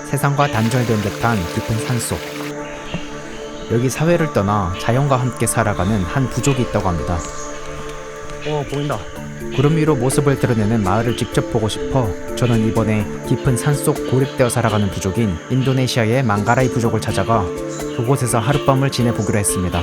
세상과 단절된 듯한 깊은 산속. 여기 사회를 떠나 자연과 함께 살아가는 한 부족이 있다고 합니다. 보인다. 구름 위로 모습을 드러내는 마을을 직접 보고 싶어 저는 이번에 깊은 산속 고립되어 살아가는 부족인 인도네시아의 망가라이 부족을 찾아가 그곳에서 하룻밤을 지내보기로 했습니다.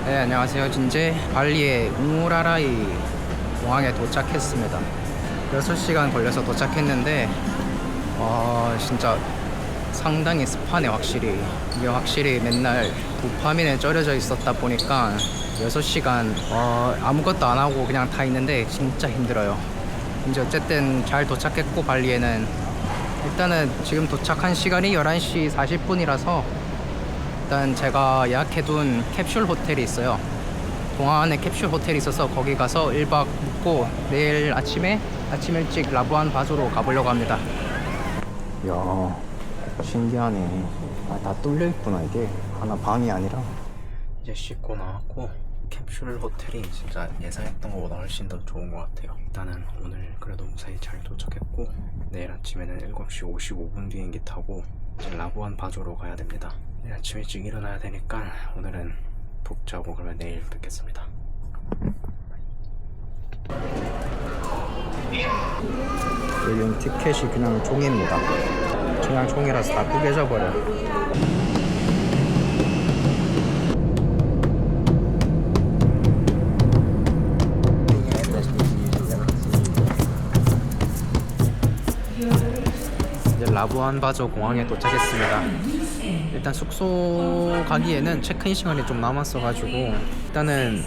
네, 안녕하세요. 이제 발리의 웅우라라이 공항에 도착했습니다. 6시간 걸려서 도착했는데 진짜 상당히 습하네. 확실히 이게 확실히 맨날 도파민에 절여져 있었다 보니까 6시간 아무것도 안 하고 그냥 타 있는데 진짜 힘들어요. 이제 어쨌든 잘 도착했고, 발리에는 일단은 지금 도착한 시간이 11시 40분이라서 일단 제가 예약해둔 캡슐 호텔이 있어요. 공항 안에 캡슐 호텔이 있어서 거기 가서 1박 묵고 내일 아침 일찍 라부안 바조로 가보려고 합니다. 이야, 신기하네. 다 뚫려있구나. 이게 하나 방이 아니라. 이제 씻고 나왔고, 캡슐 호텔이 진짜 예상했던 것보다 훨씬 더 좋은 것 같아요. 일단은 오늘 그래도 무사히 잘 도착했고, 내일 아침에는 7시 55분 비행기 타고 이제 라부안 바조로 가야 됩니다. 내일 아침 일찍 일어나야 되니까 오늘은 푹 자고 그러면 내일 뵙겠습니다. 여기는 티켓이 그냥 종이입니다. 그냥 종이라서 다 구겨져 버려. 이제 라부안 바조 공항에 도착했습니다. 일단 숙소 가기에는 체크인 시간이 좀 남았어가지고 일단은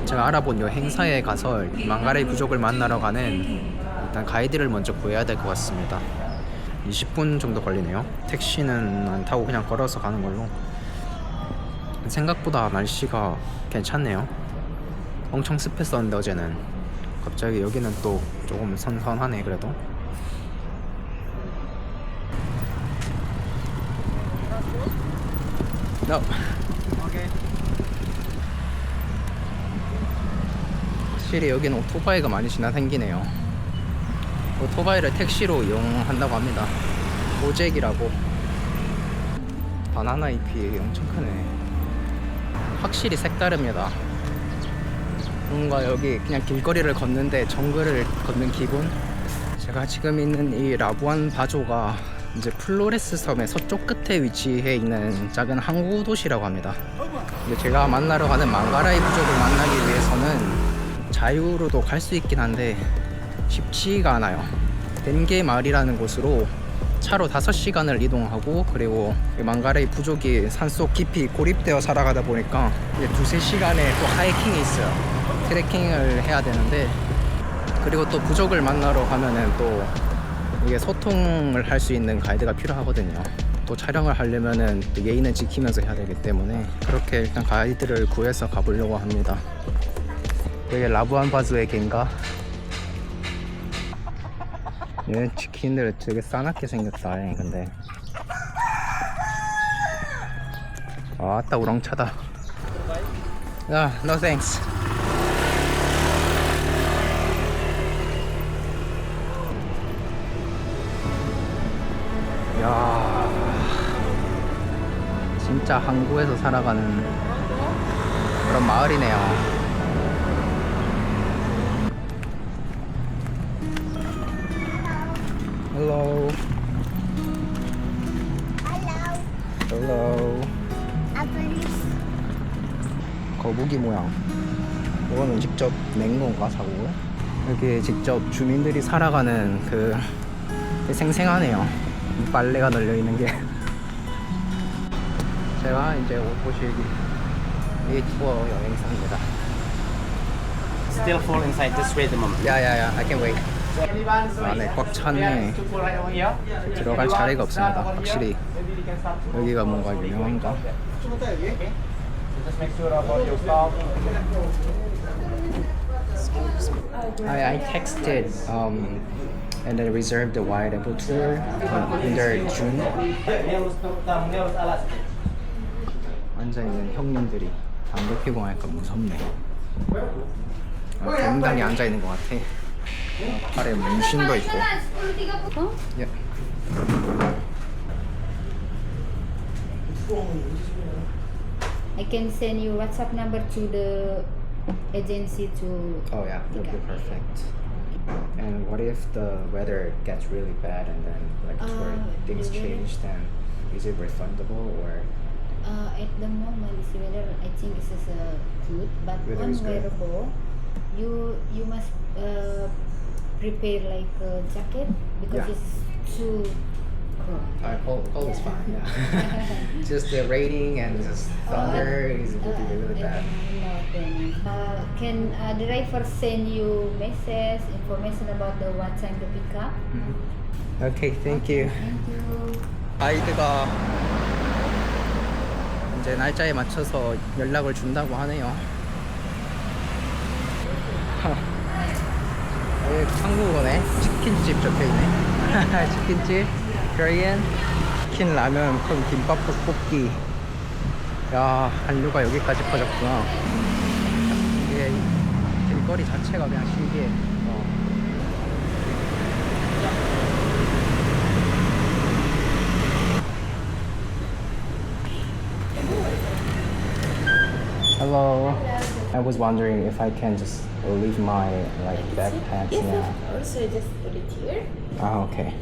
제가 알아본 여행사에 가서 망가라이 부족을 만나러 가는 일단 가이드를 먼저 구해야 될 것 같습니다. 20분 정도 걸리네요. 택시는 안 타고 그냥 걸어서 가는 걸로. 생각보다 날씨가 괜찮네요. 엄청 습했었는데 어제는. 갑자기 여기는 또 조금 선선하네. 그래도 No. 확실히 여기는 오토바이가 많이 지나다니네요. 오토바이를 택시로 이용한다고 합니다. 오젝이라고. 바나나 잎이 엄청 크네. 확실히 색다릅니다. 뭔가 여기 그냥 길거리를 걷는데 정글을 걷는 기분? 제가 지금 있는 이 라부안 바조가 이제 플로레스 섬의 서쪽 끝에 위치해 있는 작은 항구 도시라고 합니다. 근데 제가 만나러 가는 망가라이 부족을 만나기 위해서는 자유로도 갈 수 있긴 한데 쉽지가 않아요. 덴게 마을이라는 곳으로 차로 5시간을 이동하고, 그리고 망가라이 부족이 산속 깊이 고립되어 살아가다 보니까 이제 2-3시간에 또 하이킹이 있어요. 트레킹을 해야 되는데, 그리고 또 부족을 만나러 가면은 또 이게 소통을 할 수 있는 가이드가 필요하거든요. 또 촬영을 하려면은 또 예의는 지키면서 해야 되기 때문에 그렇게 일단 가이드를 구해서 가보려고 합니다. 여기 라부안 바조의 갠가? 얘 치킨들 되게 싸납게 생겼다. 근데 아따 우렁차다. No thanks. 야, 진짜 항구에서 살아가는 그런 마을이네요. Hello. Hello. 거북이 모양. 이거는 직접 낸 건가, 사고? 여기 직접 주민들이 살아가는 그 생생하네요. 빨래가 널려 있는 게. 제가 이제 옷 보시기 이 투어 여행사입니다. Still full inside this way at the moment. 야야야, I can wait. 안에 꽉 찼네. 들어갈 자리가 없습니다. 확실히 여기가 뭔가 유명한가? I texted and then reserve the White Apple tour in their June. 앉아 있는 형님들이 담배 피고 하니까 무섭네. 굉장히 앉아 있는 것 같아. 팔에 문신도 있고. Yeah. I can send you WhatsApp number to the agency to. Oh yeah, that would be perfect. And what if the weather gets really bad and then like where things the weather- change? Then is it refundable or? At the moment, this weather I think this is good, but Weather is good. unwearable. You must prepare like a jacket because Yeah. it's too cold. Cold is fine. Yeah. Just the rating and just thunder is would be really bad. Can driver send you message information about the what time to pick up? Okay, thank you. Thank you. 가이드가 이제 날짜에 맞춰서 연락을 준다고 하네요. 여기 한국어네. 치킨집 적혀있네. 치킨집, Korean, 치킨, 라면, 그럼 김밥, 떡볶이. 야, 한류가 여기까지 퍼졌구나. 이게 길거리 자체가 그냥 신기해. Hello. I was wondering if I can just leave my like backpacks now. Also just put it here. Ah, okay.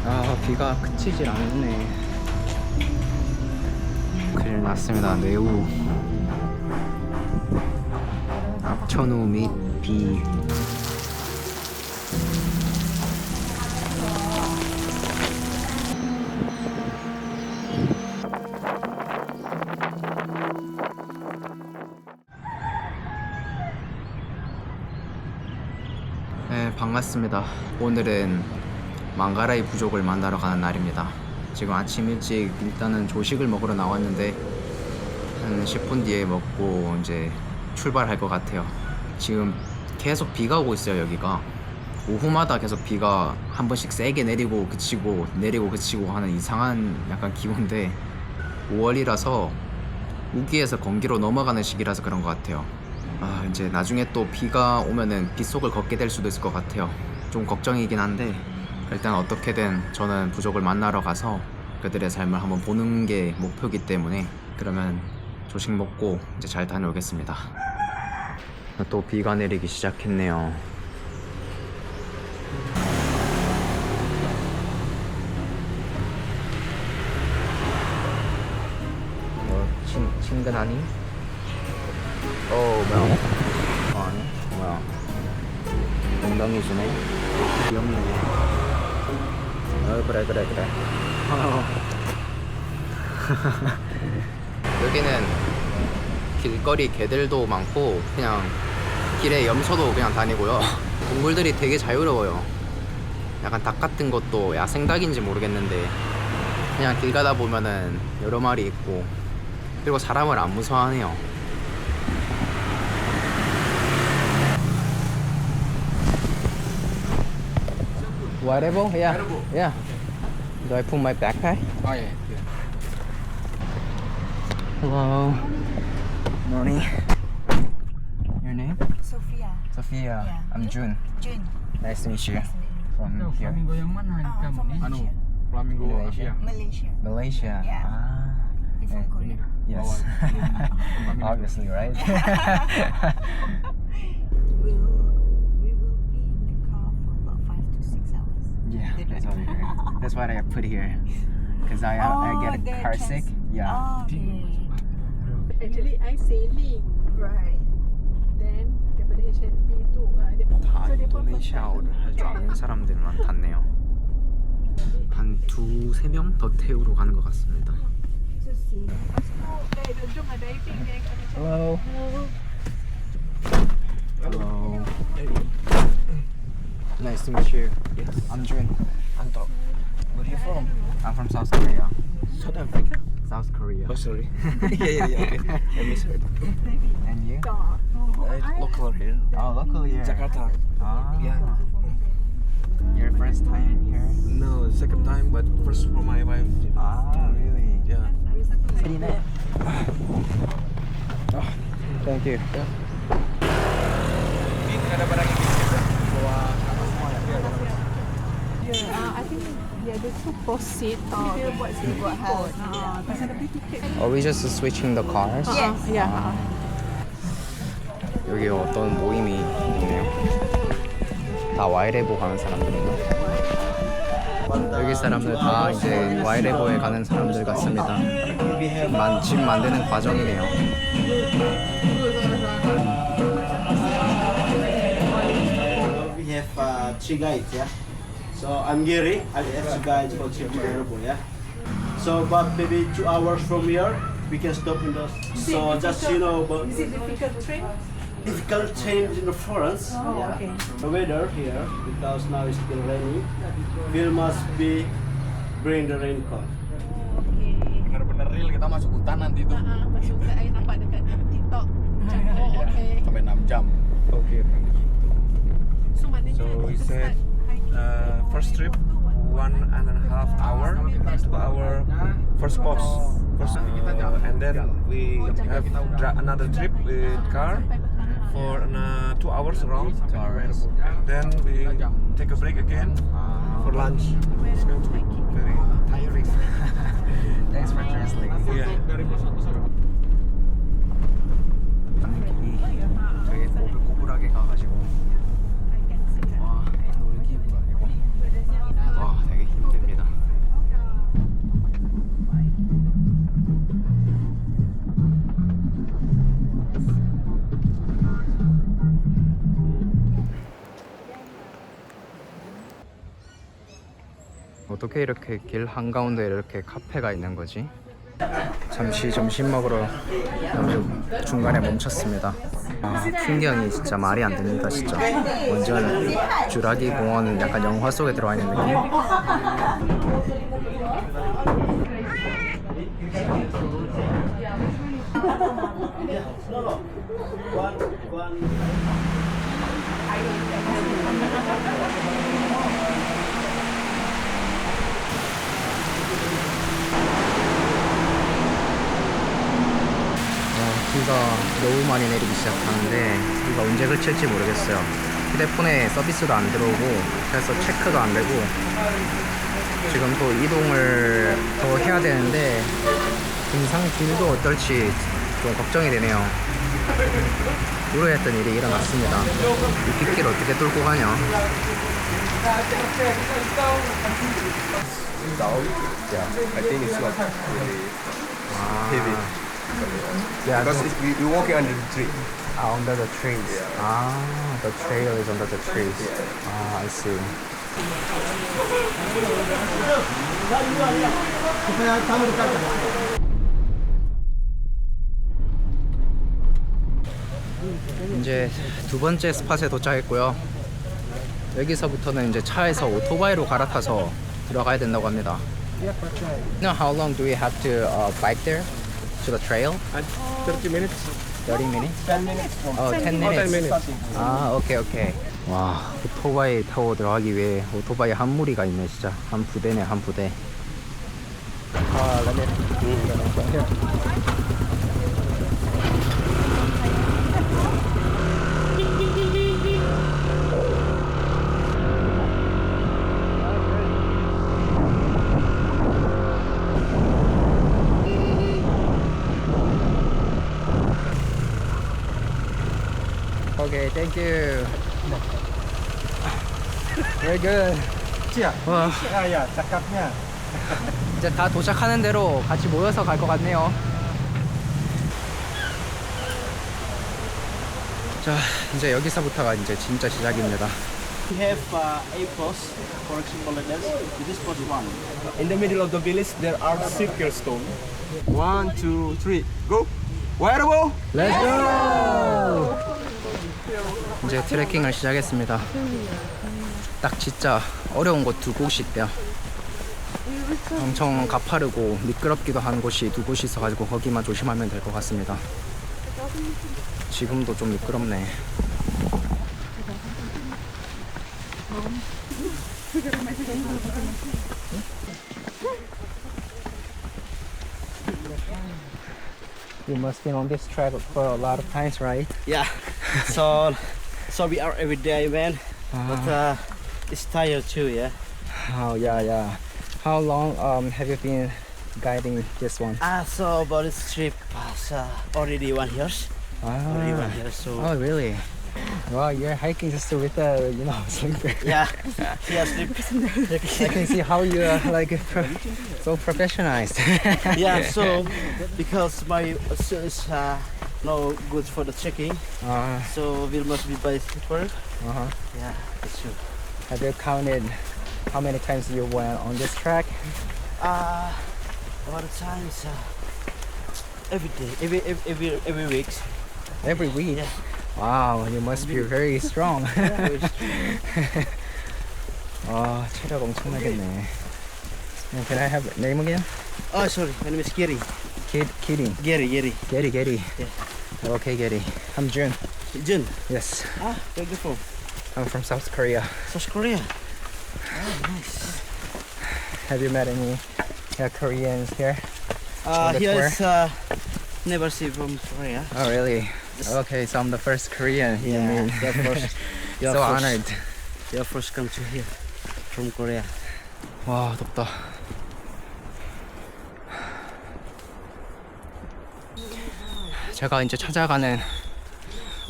아, 비가 그치질 않네. 큰일 났습니다. 매우 악천후 및 비. 네, 반갑습니다. 오늘은 망가라이 부족을 만나러 가는 날입니다. 지금 아침 일찍 일단은 조식을 먹으러 나왔는데 한 10분 뒤에 먹고 이제 출발할 것 같아요. 지금 계속 비가 오고 있어요. 여기가 오후마다 계속 비가 한 번씩 세게 내리고 그치고 내리고 그치고 하는 이상한 약간 기온인데 5월이라서 우기에서 건기로 넘어가는 시기라서 그런 것 같아요. 아, 이제 나중에 또 비가 오면은 빗속을 걷게 될 수도 있을 것 같아요. 좀 걱정이긴 한데 일단 어떻게든 저는 부족을 만나러 가서 그들의 삶을 한번 보는 게 목표이기 때문에 그러면 조식 먹고 이제 잘 다녀오겠습니다. 또 비가 내리기 시작했네요. 친근하니? 뭐야? 아니, 뭐야? 엉덩이 주네? 귀엽네. 그래. 여기는 길거리 개들도 많고 그냥 길에 염소도 그냥 다니고요. 동물들이 되게 자유로워요. 약간 닭 같은 것도 야생닭인지 모르겠는데 그냥 길 가다 보면은 여러 마리 있고 그리고 사람을 안 무서워하네요. Whatever? Yeah. Yeah. Do I put my backpack? Oh yeah. Hello. Morning. Your name? Sophia. Sophia. Yeah. I'm Jun. June. Nice to meet you. From here. Flamingo yang mana kamu ni? Malaysia. Flamingo Indonesia. Malaysia. Malaysia. Yeah. Ah. It's from Eh, Korea. Yes. Obviously, right? We will be in the car for about 5 to 6 hours. Yeah, that's what I heard. That's what I put here. Because I get the car sick. Yeah. Oh, okay. Actually, I sailing. Right. Then daripada HNP tu 다 so dia pun 인도네시아어를 할 줄 아는 사람들만 탔네요. 한 2-3명 더 태우러 가는 것 같습니다. jom ada diving dia kami cakap. Hello. Hello. Nice to meet you. Yes. I'm Jun. Antop. Where are you from? I'm from South Korea. South Africa. South Korea. Oh sorry. yeah. Okay. I misheard. And you? Local here. Oh, local here. Jakarta. Ah. Yeah. Your first time here? No, second time, but first for my wife. Ah, really? Yeah. Oh, thank you. I think yeah, the two proceed dia buat sibuk pasal ada tiket. Are we just switching the cars? Yeah. 여기 어떤 모임이 있네요. 다 와이레보 가는 사람들인가? 여기 사람들 다 이제 와이레보에 가는 사람들 같습니다. 집 만드는 과정이네요. We have three guides, yeah. So I'm Gary. I have two guides for trip to Airport, yeah. So about maybe 2 hours from here, we can stop in the. So just you know about Is it difficult train? difficult change in the Florence. Oh, okay. The weather here because now it's still raining. We must be bring the raincoat. Benar-benar real kita masuk hutan nanti tuh. Masuk ke air nampak dekat TikTok. Macam okay. Sampai 6 jam. Okay. So maknanya So we kita said start hiking. first trip 1.5 hour to our first post. And then we have another trip with car for 2 hours around. And then we take a break again for lunch. It's going to be very tiring. Thanks for translating. Yeah. 가는 길이 되게 꼬불꼬불하게 가가지고 와 놀기도 아니고 와 되게 힘듭니다. 어떻게 이렇게 길 한가운데 이렇게 카페가 있는 거지? 잠시 점심 먹으러 중간에 멈췄습니다. 아, 풍경이 진짜 말이 안 됩니다, 진짜. 완전 주라기 공원 약간 영화 속에 들어와 있는 느낌. 비가 너무 많이 내리기 시작하는데 비가 언제 그칠지 모르겠어요. 휴대폰에 서비스도 안 들어오고 그래서 체크도 안 되고 지금 또 이동을 더 해야 되는데 등산 길도 어떨지 좀 걱정이 되네요. 우려했던 일이 일어났습니다. 이 빗길 어떻게 뚫고 가냐? I think it's not really heavy. Yeah, Because we're walking under the tree. under the trees. The trail is under the trees. I see. 이제 두 번째 스팟에 도착했고요. 여기서부터는 이제 차에서 오토바이로 갈아타서 들어가야 된다고 합니다. Now, how long do we have to bike there to the trail? 30 minutes. 30 minutes? 10 minutes from. 10 minutes. 아, 오케이. 와, 오토바이 타고 들어가기 위해 오토바이 한 무리가 있네, 진짜. 한 부대네, 한 부대. Okay, thank you. Very good. 와, Ya, cakapnya. 이제 다 도착하는 대로 같이 모여서 갈 것 같네요. 자, 이제 여기서부터가 이제 진짜 시작입니다. We have a post, for example, like this. This is post 1. In the middle of the village, there are circle stones. 1, 2, 3, go! Waterfall! Let's go! 이제 트레킹을 시작했습니다. 딱 진짜 어려운 곳 두 곳이 있대요. 엄청 가파르고 미끄럽기도 한 곳이 두 곳이 있어가지고 거기만 조심하면 될 것 같습니다. 지금도 좀 미끄럽네. You must been on this track for a lot of times, right? Yeah. So we are every day, man. But it's tired too, yeah. Oh yeah, yeah. How long have you been guiding this one? So about this trip, already 1 year. Already 1 year. So Oh really? Wow, you're hiking just with the sleeper. yeah, yeah, sleep. I can see how you are like so professionalized. Yeah. So because my shoe is no good for the trekking, so we must be by slipper. Uh-huh. Yeah, that's true. Have you counted how many times you went on this track? A lot of times. Every day, every week. Every week? Yeah. Wow, you must be very strong. 아, 체력 엄청나겠네. Can I have name again? Oh, sorry, my name is Gary. Kidding. Gary. Gary. Yeah. Okay, Gary. I'm Jun. Jun. Yes. Where you from? I'm from South Korea. South Korea. Oh, nice. Have you met any Koreans here? On the Here tour? is never see from Korea. Oh, really? Okay, so I'm the first Korean you meet. You're first. So honored. You're first come to here from Korea. 와, 덥다. 제가 이제 찾아가는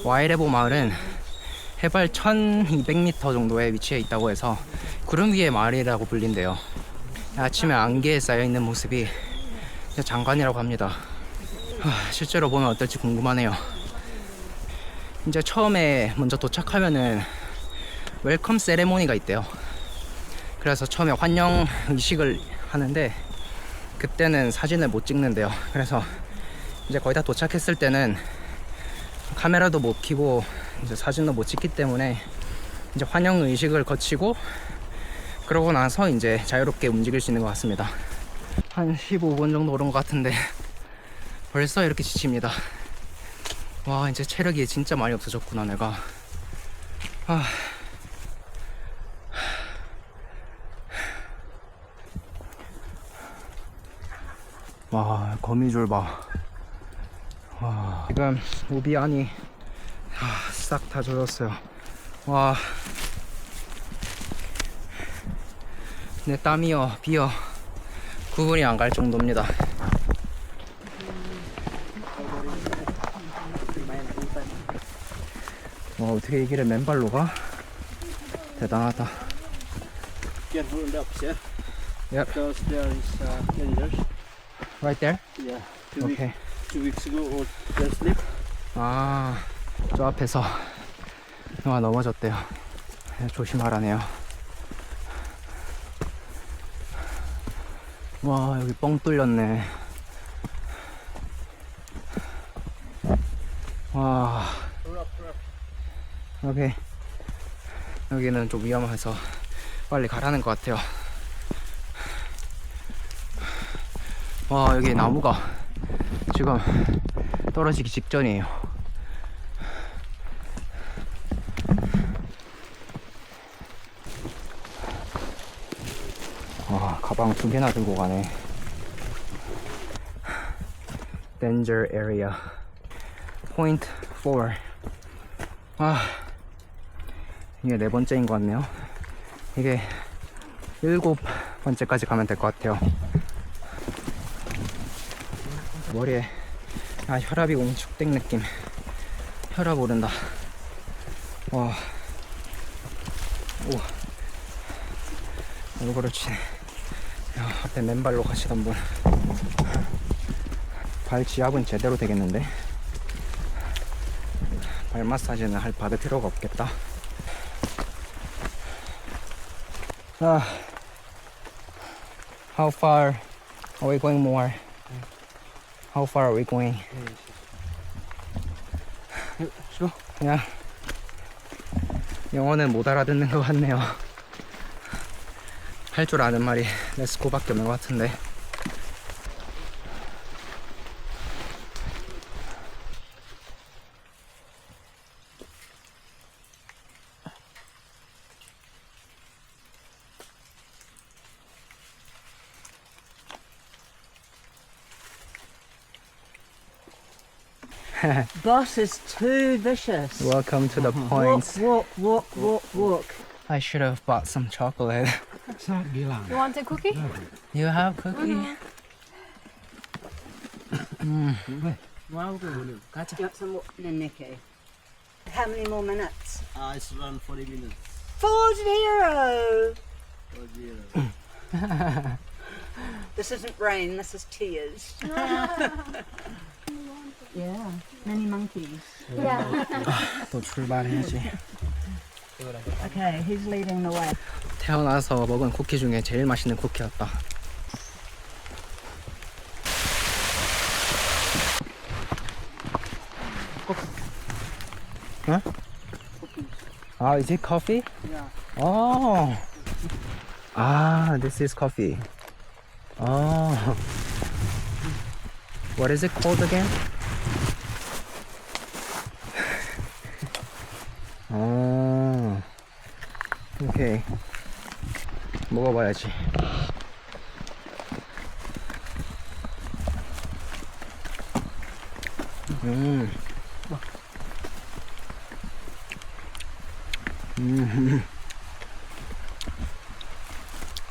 와이레보 마을은 해발 1200m 정도에 위치해 있다고 해서 구름 위의 마을이라고 불린대요. 아침에 안개에 쌓여있는 모습이 진짜 장관이라고 합니다. 실제로 보면 어떨지 궁금하네요. 이제 처음에 먼저 도착하면은 웰컴 세레모니가 있대요. 그래서 처음에 환영 의식을 하는데 그때는 사진을 못 찍는데요. 그래서 이제 거의 다 도착했을 때는 카메라도 못 켜고 이제 사진도 못 찍기 때문에 이제 환영 의식을 거치고 그러고 나서 이제 자유롭게 움직일 수 있는 것 같습니다. 한 15분 정도 오른 것 같은데 벌써 이렇게 지칩니다. 와, 이제 체력이 진짜 많이 없어졌구나 내가. 와, 거미줄 봐. 와, 지금 우비 안이 싹 다 젖었어요. 와, 내 땀이요 비요 구분이 안 갈 정도입니다. 와, 어떻게 이 길을 맨발로 가? 대단하다. Careful on the ups, yeah. Yep. Because there is dangers. Right there? Yeah. Okay. 2 weeks ago, or can slip. 아, 저 앞에서 넘어졌대요. 조심하라네요. 와, 여기 뻥 뚫렸네. 와. 오케이. 여기는 좀 위험해서 빨리 가라는 것 같아요. 와, 여기 나무가 지금 떨어지기 직전이에요. 와, 가방 2개나 들고 가네. Danger area. Point 4. 이게 4번째인 것 같네요. 이게 7번째까지 가면 될 것 같아요. 머리에 혈압이 웅축된 느낌. 혈압 오른다. 와. 오. 얼굴을 치네. 앞에 맨발로 가시던 분. 발 지압은 제대로 되겠는데. 발 마사지는 받을 필요가 없겠다. How far are we going more? How far are we going? 야, 영어는 못 알아듣는 것 같네요. 할 줄 아는 말이 렛츠고밖에 없는 것 같은데. Boss is too vicious. Welcome to the Walk, points. walk, walk, walk, walk. I should have bought some chocolate. You want a cookie? You have cookie? Well done. Got some more than Nicky. How many more minutes? It's around 40 minutes. 4-0. 40. This isn't rain, this is tears. Yeah, many monkeys. 또 출발해야지. Okay, he's leading the way. 태어나서 먹은 쿠키 중에 제일 맛있는 쿠키였다. Huh? Is it coffee? Yeah. Oh. This is coffee. Oh. What is it called again? 오케이. 먹어봐야지.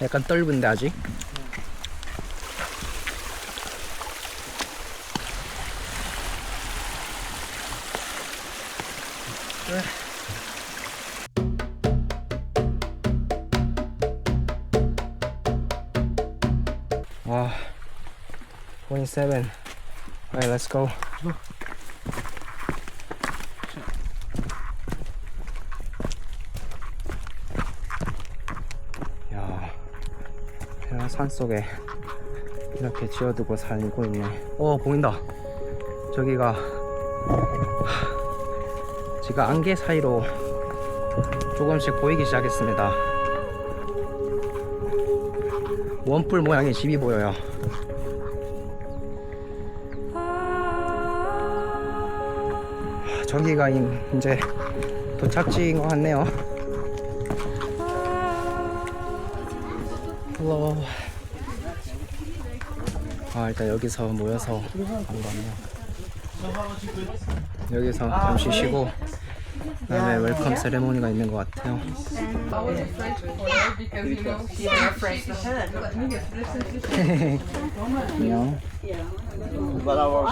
약간 떫은데 아직? 와, 27. Alright, let's go. 야, 태양 산 속에 이렇게 지어두고 살고 있네. 보인다. 저기가 지가 안개 사이로 조금씩 보이기 시작했습니다. 원뿔 모양의 집이 보여요. 저기가 이제 도착지인 것 같네요. Hello. 일단 여기서 모여서 안 가네요. 여기서 잠시 쉬고 그다음에 웰컴 세레모니가 있는 것 같아요. 안녕. But our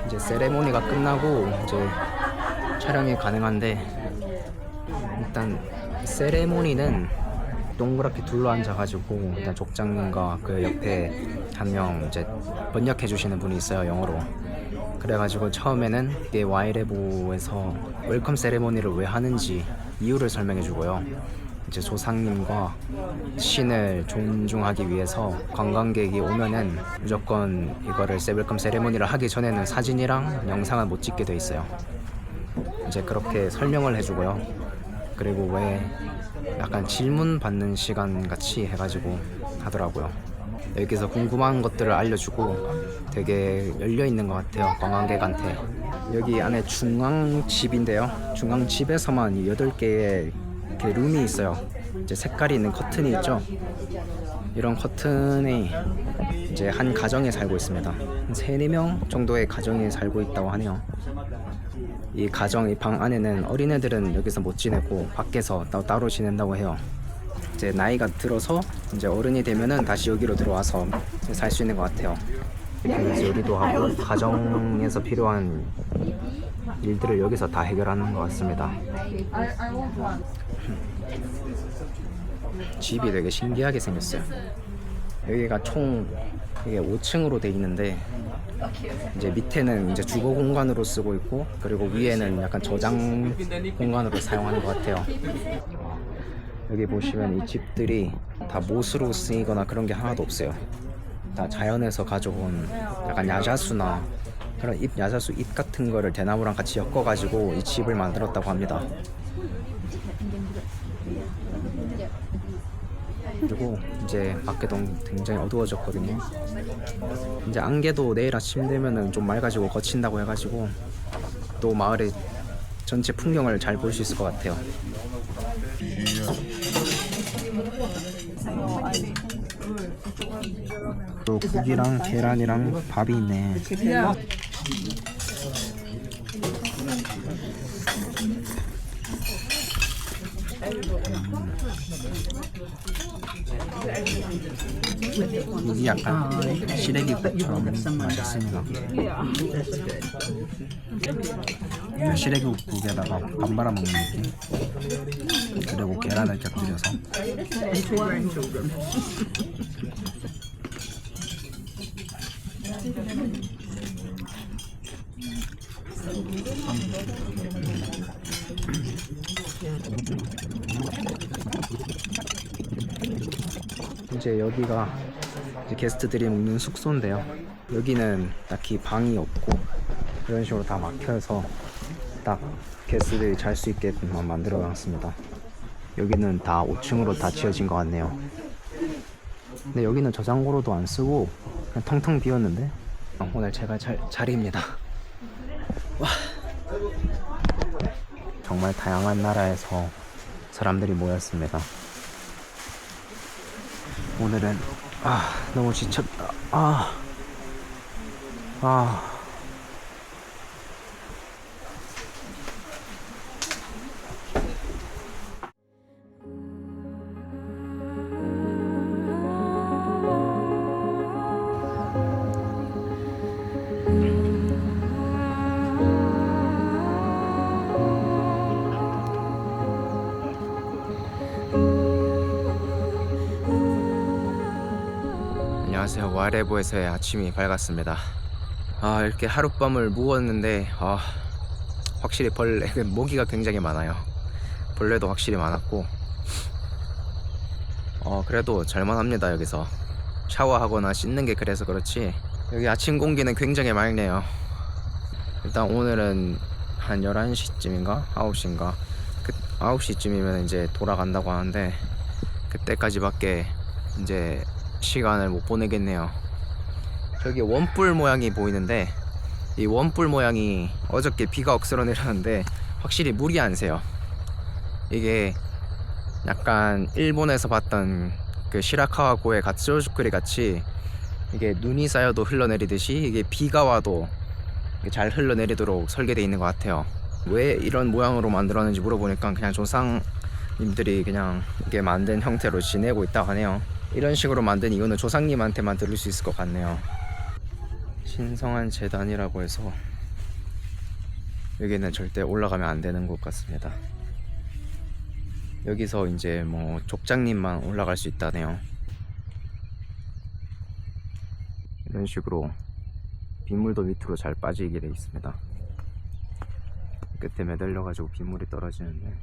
이제 세레모니가 끝나고 이제 촬영이 가능한데, 일단 세레모니는 동그랗게 둘러 앉아가지고 일단 족장님과 그 옆에 한 명 이제 번역해 주시는 분이 있어요, 영어로. 그래가지고 처음에는 이게 와이레보에서 웰컴 세레모니를 왜 하는지 이유를 설명해 주고요. 이제 조상님과 신을 존중하기 위해서 관광객이 오면은 무조건 이거를 웰컴 세레모니를 하기 전에는 사진이랑 영상을 못 찍게 돼 있어요. 이제 그렇게 설명을 해주고요. 그리고 왜 약간 질문 받는 시간 같이 해가지고 하더라고요. 여기서 궁금한 것들을 알려주고 되게 열려있는 것 같아요, 관광객한테. 여기 안에 중앙집인데요, 중앙집에서만 8개의 이렇게 룸이 있어요. 이제 색깔이 있는 커튼이 있죠. 이런 커튼이 이제 한 가정에 살고 있습니다. 한 3-4명 정도의 가정이 살고 있다고 하네요. 이 가정, 이 방 안에는 어린애들은 여기서 못 지내고 밖에서 따로 지낸다고 해요. 이제 나이가 들어서 이제 어른이 되면은 다시 여기로 들어와서 살 수 있는 것 같아요. 이렇게 요리도 하고 가정에서 필요한 일들을 여기서 다 해결하는 것 같습니다. 집이 되게 신기하게 생겼어요. 여기가 총 이게 5층으로 돼 있는데 이제 밑에는 이제 주거 공간으로 쓰고 있고, 그리고 위에는 약간 저장 공간으로 사용하는 것 같아요. 여기 보시면 이 집들이 다 못으로 쓰이거나 그런 게 하나도 없어요. 다 자연에서 가져온 약간 야자수나 그런 야자수 잎 같은 거를 대나무랑 같이 엮어가지고 이 집을 만들었다고 합니다. 그리고 이제 밖에도 굉장히 어두워졌거든요. 이제 안개도 내일 아침 되면은 좀 맑아지고 거친다고 해가지고 또 마을의 전체 풍경을 잘 볼 수 있을 것 같아요. 또 국이랑 계란이랑 밥이 있네. 국이 약간 시래기국처럼 맛있습니다. 시래기국에다가 밥 말아 먹는 느낌. 그리고 계란을 곁들여서. 이제 여기가 이제 게스트들이 묵는 숙소인데요. 여기는 딱히 방이 없고 이런 식으로 다 막혀서 딱 게스트들이 잘 수 있게만 만들어 놨습니다. 여기는 다 5층으로 다 지어진 것 같네요. 근데 여기는 저장고로도 안 쓰고 그냥 텅텅 비었는데 오늘 제가 자리입니다. 와. 정말 다양한 나라에서 사람들이 모였습니다. 오늘은 너무 지쳤다. 안녕하세요. 와레보에서의 아침이 밝았습니다. 이렇게 하룻밤을 묵었는데 확실히 모기가 굉장히 많아요. 벌레도 확실히 많았고 그래도 잘만합니다. 여기서 샤워하거나 씻는 게 그래서 그렇지 여기 아침 공기는 굉장히 맑네요. 일단 오늘은 한 11시쯤인가 9시인가 9시쯤이면 이제 돌아간다고 하는데 그때까지밖에 이제 시간을 못 보내겠네요. 저기 원뿔 모양이 보이는데 이 원뿔 모양이 어저께 비가 억수로 내렸는데 확실히 물이 안 새요. 이게 약간 일본에서 봤던 그 시라카와고의 가츠오주쿠리 같이 이게 눈이 쌓여도 흘러내리듯이 이게 비가 와도 잘 흘러내리도록 설계되어 있는 것 같아요. 왜 이런 모양으로 만들었는지 물어보니까 그냥 조상님들이 그냥 이게 만든 형태로 지내고 있다고 하네요. 이런 식으로 만든 이유는 조상님한테만 들을 수 있을 것 같네요. 신성한 재단이라고 해서 여기는 절대 올라가면 안 되는 곳 같습니다. 여기서 이제 뭐 족장님만 올라갈 수 있다네요. 이런 식으로 빗물도 밑으로 잘 빠지게 되어 있습니다. 끝에 매달려가지고 빗물이 떨어지는데,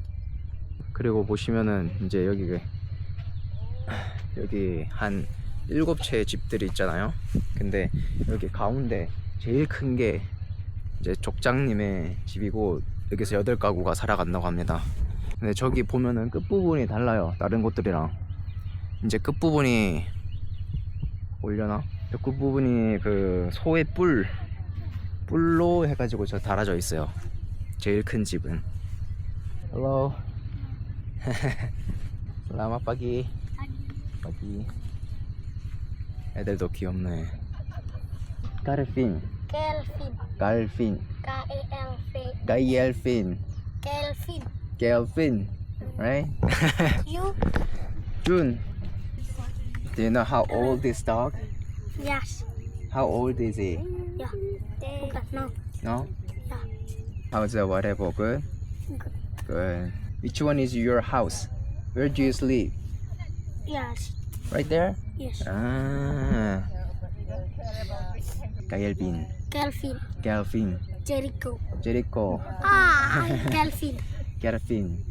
그리고 보시면은 이제 여기 한 7채의 집들이 있잖아요. 근데 여기 가운데 제일 큰 게 이제 족장님의 집이고 여기서 8가구가 살아간다고 합니다. 근데 저기 보면은 끝부분이 달라요. 다른 곳들이랑. 이제 끝부분이 보이려나? 저 끝부분이 그 소의 뿔로 해가지고 저 달아져 있어요. 제일 큰 집은. Hello. Selamat pagi. pagi. 애들도 귀엽네. Calvin. Kelvin. Kelvin. Kelvin. Right? You? June. Do you know how old this dog? Yes. How old is he? Yeah. No. No? Yeah. How's the whatever? Good? Good. Which one is your house? Where do you sleep? Yes. Right there? Yes. Ah. Kelvin. Kelvin. Kelvin. Jericho. Jericho. Ah, Kelvin. Kelvin.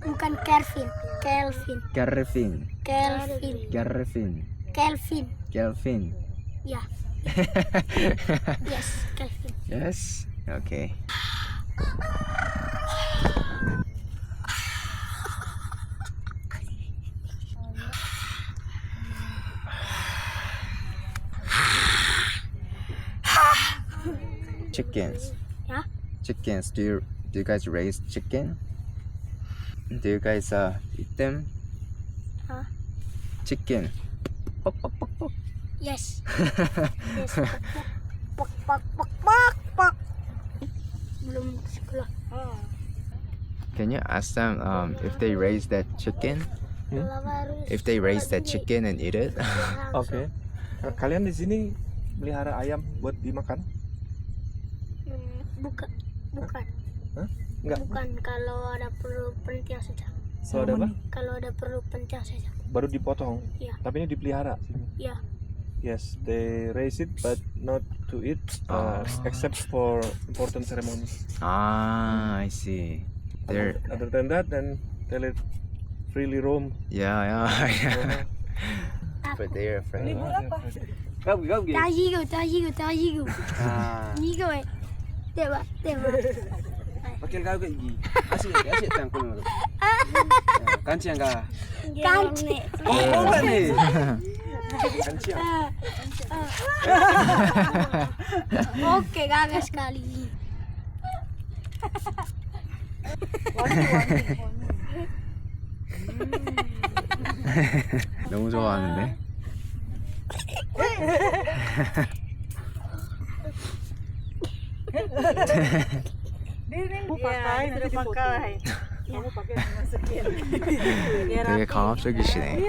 Bukan Kelvin. Kelvin. Kelvin. Kelvin. Kelvin. Kelvin. Kelvin. Ya. Yes, Kelvin. Yes. Okay. Chickens. Yeah. Chickens. Do you guys raise chicken? Do you guys eat them? Huh? Chicken. Yes. Yes. Pok, pok, pok, pok, pok. Belum sekolah. Can you ask them if they raise that chicken? Kalau baru If they raise that chicken and eat it? Oke. Kalian di sini melihara ayam buat dimakan? Bukan. Hah? Enggak. Bukan kalau ada perlu penting saja. Kalau ada apa? Kalau ada perlu penting saja. Baru dipotong. Iya. Tapi ini dipelihara. Ya. Yes, they raise it but not to eat, except for important ceremony. Ah, I see. They're Other than that, then they let freely roam. yeah. But they're afraid. Tajigo. Ah. Ni kau. Tengok. Pakai kau ke gigi. Asyik tangkul tu. Kancing kah? Kanci. Oh, kan ni. Oke, gagal sekali. 너무 좋아하는데? 되게 강압적이시네.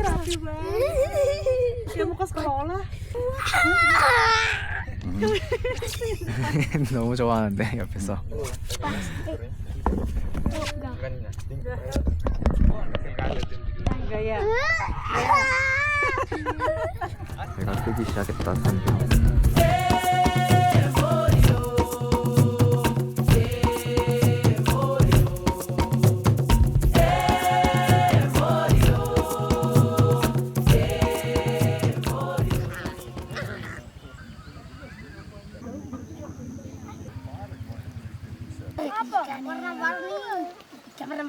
Dia mau ke sekolah. 너무 좋아하는데 옆에서. Gaya. 배가 뜨기 시작했다. Warna-warni. Jangan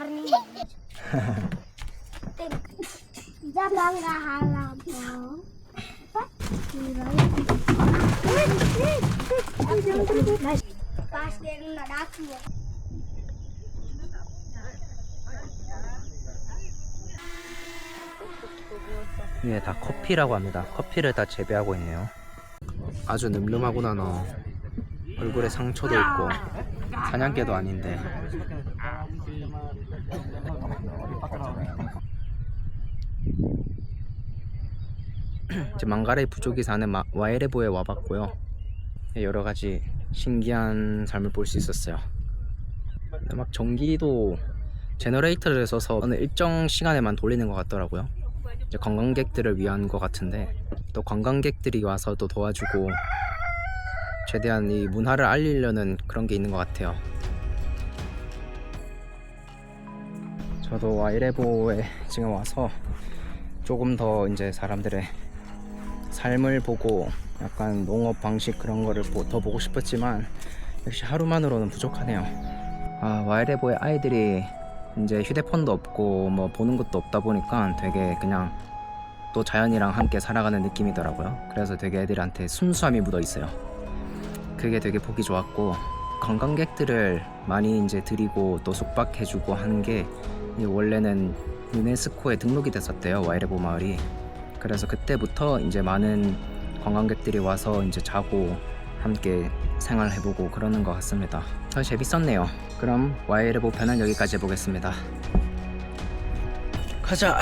halal. Pas dia nak daku. 이게 다 커피라고 합니다. 커피를 다 재배하고 있네요. 아주 늠름하구나 너. 얼굴에 상처도 있고 사냥개도 아닌데. 이제 망가레이 부족이 사는 와이레보에 와봤고요. 여러 가지 신기한 삶을 볼 수 있었어요. 근데 막 전기도 제너레이터를 써서 어느 일정 시간에만 돌리는 것 같더라고요. 이제 관광객들을 위한 것 같은데 또 관광객들이 와서 또 도와주고 최대한 이 문화를 알리려는 그런 게 있는 것 같아요. 저도 와이레보에 지금 와서 조금 더 이제 사람들의 삶을 보고 약간 농업 방식 그런 거를 더 보고 싶었지만 역시 하루만으로는 부족하네요. 아, 와이레보의 아이들이 이제 휴대폰도 없고 뭐 보는 것도 없다 보니까 되게 그냥 또 자연이랑 함께 살아가는 느낌이더라고요. 그래서 되게 애들한테 순수함이 묻어 있어요. 그게 되게 보기 좋았고 관광객들을 많이 이제 드리고 또 숙박해주고 하는 게 원래는 유네스코에 등록이 됐었대요. 와이레보 마을이. 그래서 그때부터 이제 많은 관광객들이 와서 이제 자고 함께 생활해보고 그러는 것 같습니다. 재밌었네요. 그럼 와이레보 편은 여기까지 해보겠습니다. 가자.